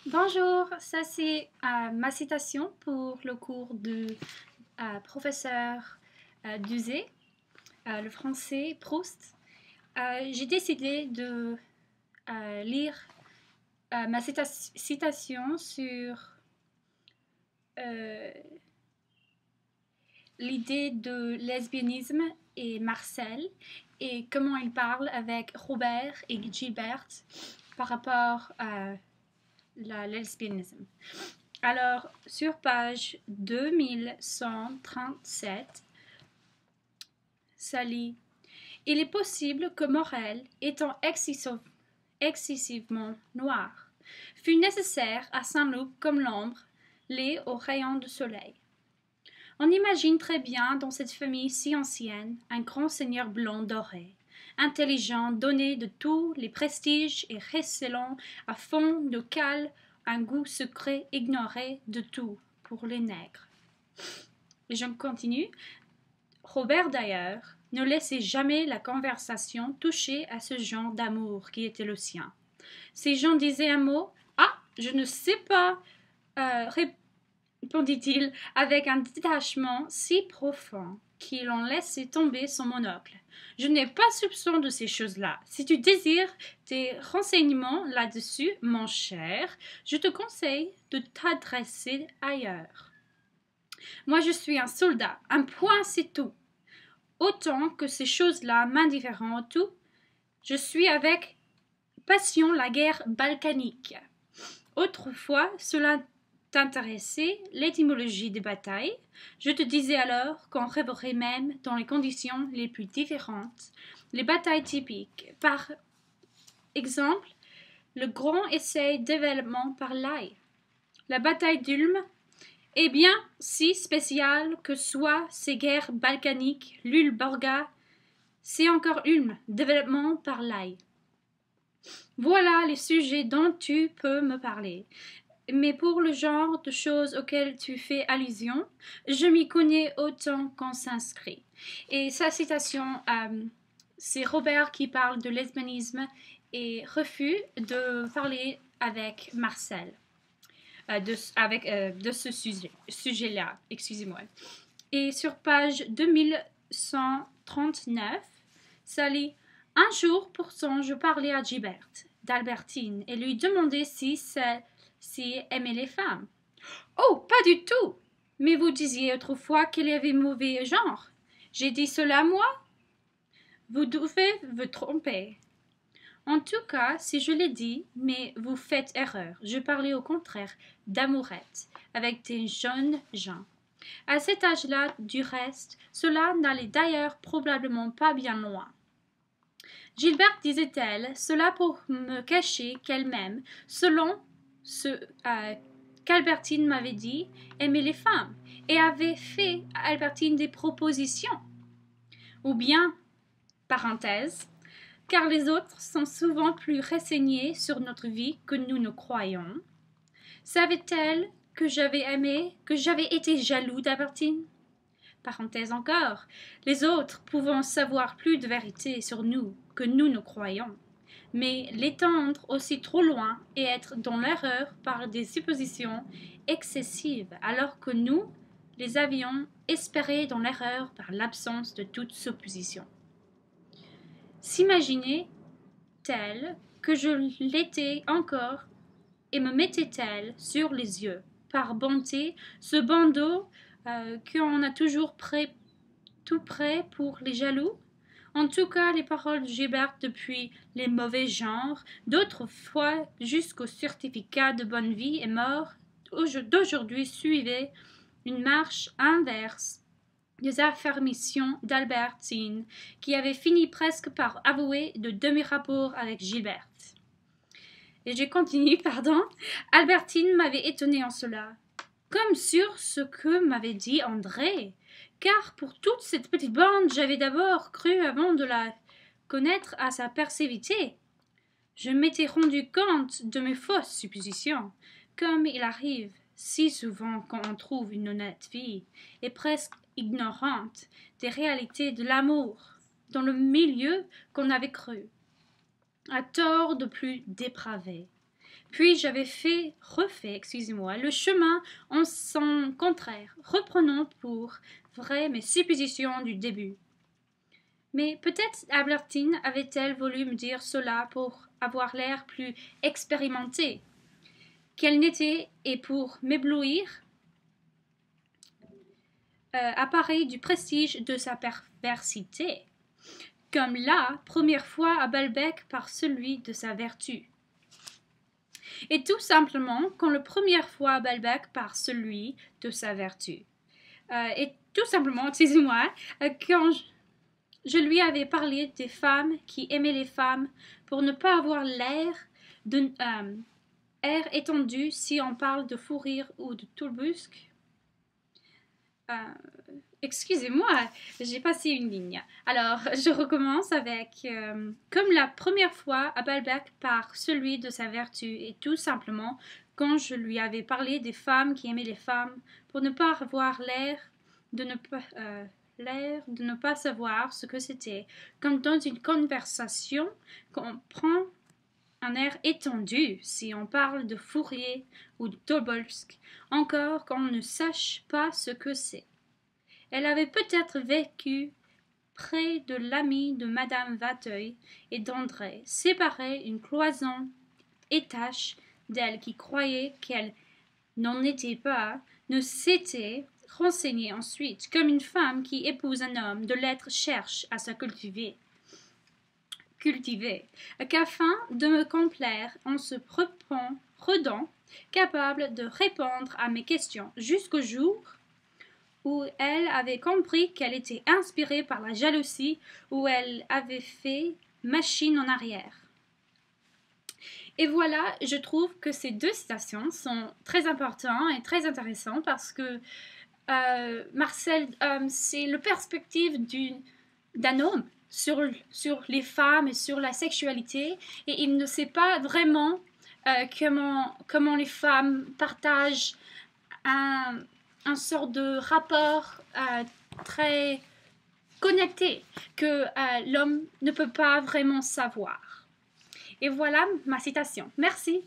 Bonjour, ça c'est ma citation pour le cours de professeur Duzé, le français Proust. J'ai décidé de lire ma citation sur euh, l'idée de lesbianisme et Marcel et comment il parle avec Robert et Gilberte par rapport à le lesbianisme. Alors, sur page 2137, ça lit: il est possible que Morel, étant excessivement noir, fût nécessaire à Saint-Loup comme l'ombre l'est aux rayons du soleil. On imagine très bien dans cette famille si ancienne un grand seigneur blond doré, intelligent, donné de tous les prestiges et recelant à fond de cale un goût secret ignoré de tout pour les nègres. Et je continue. Robert d'ailleurs ne laissait jamais la conversation toucher à ce genre d'amour qui était le sien. Si Jean disait un mot, « Ah, je ne sais pas, répondit-il avec un détachement si profond qu'il en laissait tomber son monocle. Je n'ai pas soupçon de ces choses-là. Si tu désires des renseignements là-dessus, mon cher, je te conseille de t'adresser ailleurs. Moi, je suis un soldat. Un point, c'est tout. Autant que ces choses-là m'indiffèrent tout, je suis avec passion la guerre balkanique. Autrefois, cela t'intéressait l'étymologie des batailles. Je te disais alors qu'on rêverait même, dans les conditions les plus différentes, les batailles typiques. Par exemple, le grand essai d'événement par l'Aï. La bataille d'Ulm est bien si spéciale que soient ces guerres balkaniques, l'Ulborga, c'est encore Ulm, développement par l'Aï. Voilà les sujets dont tu peux me parler. Mais pour le genre de choses auxquelles tu fais allusion, je m'y connais autant qu'on s'inscrit. Et sa citation, c'est Robert qui parle de lesbianisme et refuse de parler avec Marcel de ce sujet-là. Excusez-moi. Et sur page 2139, ça lit: un jour, pourtant, je parlais à Gilberte d'Albertine et lui demandai si aimait les femmes. Oh, pas du tout! Mais vous disiez autrefois qu'elle avait mauvais genre. J'ai dit cela, moi? Vous devez vous tromper. En tout cas, si je l'ai dit, mais vous faites erreur. Je parlais au contraire d'amourette, avec des jeunes gens. À cet âge-là, du reste, cela n'allait d'ailleurs probablement pas bien loin. Gilberte, disait-elle, cela pour me cacher qu'elle-même, selon ce qu'Albertine m'avait dit, aimait les femmes, et avait fait à Albertine des propositions. Ou bien, parenthèse, car les autres sont souvent plus renseignés sur notre vie que nous ne croyons, savait-elle que j'avais aimé, que j'avais été jaloux d'Albertine? Parenthèse encore, les autres pouvant savoir plus de vérité sur nous que nous ne croyons, mais l'étendre aussi trop loin et être dans l'erreur par des suppositions excessives, alors que nous les avions espérées dans l'erreur par l'absence de toute supposition. S'imaginer telle que je l'étais encore et me mettait-elle sur les yeux, par bonté, ce bandeau qu'on a toujours tout prêt pour les jaloux? En tout cas, les paroles de Gilberte depuis les mauvais genres, d'autrefois jusqu'au certificat de bonne vie et mort, d'aujourd'hui suivaient une marche inverse des affirmations d'Albertine, qui avait fini presque par avouer de demi-rapport avec Gilberte. Et je continue, pardon. Albertine m'avait étonnée en cela, comme sur ce que m'avait dit André, car pour toute cette petite bande, j'avais d'abord cru avant de la connaître à sa persévérité. Je m'étais rendu compte de mes fausses suppositions, comme il arrive si souvent quand on trouve une honnête fille, et presque ignorante des réalités de l'amour, dans le milieu qu'on avait cru, à tort de plus dépravé. Puis j'avais refait, le chemin en sens contraire, reprenant pour vrai mes suppositions du début. Mais peut-être Albertine avait-elle voulu me dire cela pour avoir l'air plus expérimenté qu'elle n'était et pour m'éblouir appareil du prestige de sa perversité, comme la première fois à Balbec par celui de sa vertu. Et tout simplement quand la première fois à Balbec par celui de sa vertu. Et tout simplement, excusez-moi, quand je lui avais parlé des femmes qui aimaient les femmes pour ne pas avoir l'air air étendu si on parle de fou rire ou de tourbrusque. Excusez-moi, j'ai passé une ligne. Alors, je recommence avec comme la première fois à Balbec par celui de sa vertu, et tout simplement quand je lui avais parlé des femmes qui aimaient les femmes pour ne pas avoir l'air de ne pas savoir ce que c'était, comme dans une conversation qu'on prend un air étendu si on parle de Fourier ou de Tobolsk, encore qu'on ne sache pas ce que c'est. Elle avait peut-être vécu près de l'ami de Madame Vateuil et d'André, séparée une cloison étache d'elle qui croyait qu'elle n'en était pas, ne s'était renseignée ensuite, comme une femme qui épouse un homme de lettres cherche à se cultiver, qu'afin de me complaire en se redant capable de répondre à mes questions jusqu'au jour où elle avait compris qu'elle était inspirée par la jalousie, où elle avait fait machine en arrière. Et voilà, je trouve que ces deux citations sont très importantes et très intéressantes parce que Marcel, c'est la perspective d'un homme sur les femmes et sur la sexualité, et il ne sait pas vraiment comment les femmes partagent un sort de rapport très connecté que l'homme ne peut pas vraiment savoir. Et voilà ma citation. Merci.